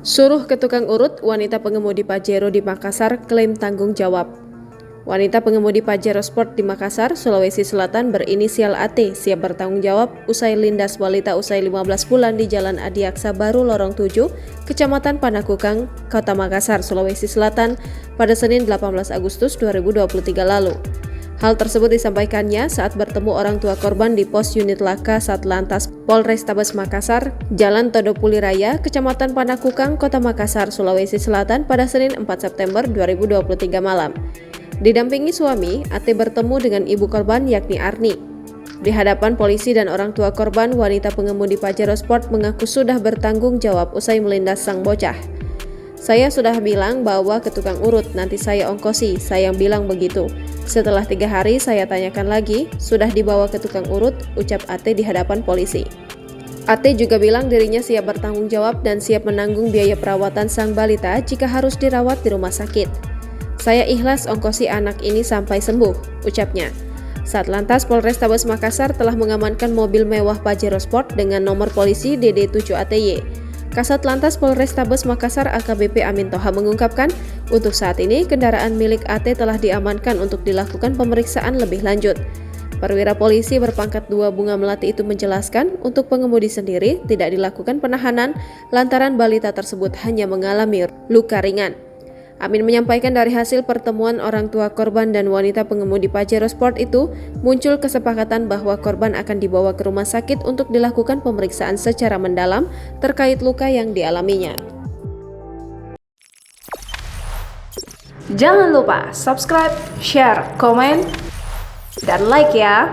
Suruh ke tukang urut, wanita pengemudi Pajero di Makassar klaim tanggung jawab. Wanita pengemudi Pajero Sport di Makassar, Sulawesi Selatan berinisial AT siap bertanggung jawab usai lindas balita usai 15 bulan di Jalan Adiaksa Baru Lorong 7, Kecamatan Panakukang, Kota Makassar, Sulawesi Selatan pada Senin 18 Agustus 2023 lalu. Hal tersebut disampaikannya saat bertemu orang tua korban di pos unit laka Satlantas Polrestabes Makassar, Jalan Todopuli Raya, Kecamatan Panakukang, Kota Makassar, Sulawesi Selatan pada Senin 4 September 2023 malam. Didampingi suami, AT bertemu dengan ibu korban yakni Arni. Di hadapan polisi dan orang tua korban, wanita pengemudi Pajero Sport mengaku sudah bertanggung jawab usai melindas sang bocah. Saya sudah bilang bawa ke tukang urut, nanti saya ongkosi, saya yang bilang begitu. Setelah 3 hari saya tanyakan lagi, sudah dibawa ke tukang urut, ucap AT di hadapan polisi. AT juga bilang dirinya siap bertanggung jawab dan siap menanggung biaya perawatan sang balita jika harus dirawat di rumah sakit. Saya ikhlas ongkosi anak ini sampai sembuh, ucapnya. Satlantas Polrestabes Makassar telah mengamankan mobil mewah Pajero Sport dengan nomor polisi DD7ATY. Kasat Lantas Polrestabes Makassar AKBP Amin Toha mengungkapkan, untuk saat ini kendaraan milik AT telah diamankan untuk dilakukan pemeriksaan lebih lanjut. Perwira polisi berpangkat 2 Bunga Melati itu menjelaskan, untuk pengemudi sendiri tidak dilakukan penahanan lantaran balita tersebut hanya mengalami luka ringan. Amin menyampaikan dari hasil pertemuan orang tua korban dan wanita pengemudi Pajero Sport itu, muncul kesepakatan bahwa korban akan dibawa ke rumah sakit untuk dilakukan pemeriksaan secara mendalam terkait luka yang dialaminya. Jangan lupa subscribe, share, komen, dan like ya!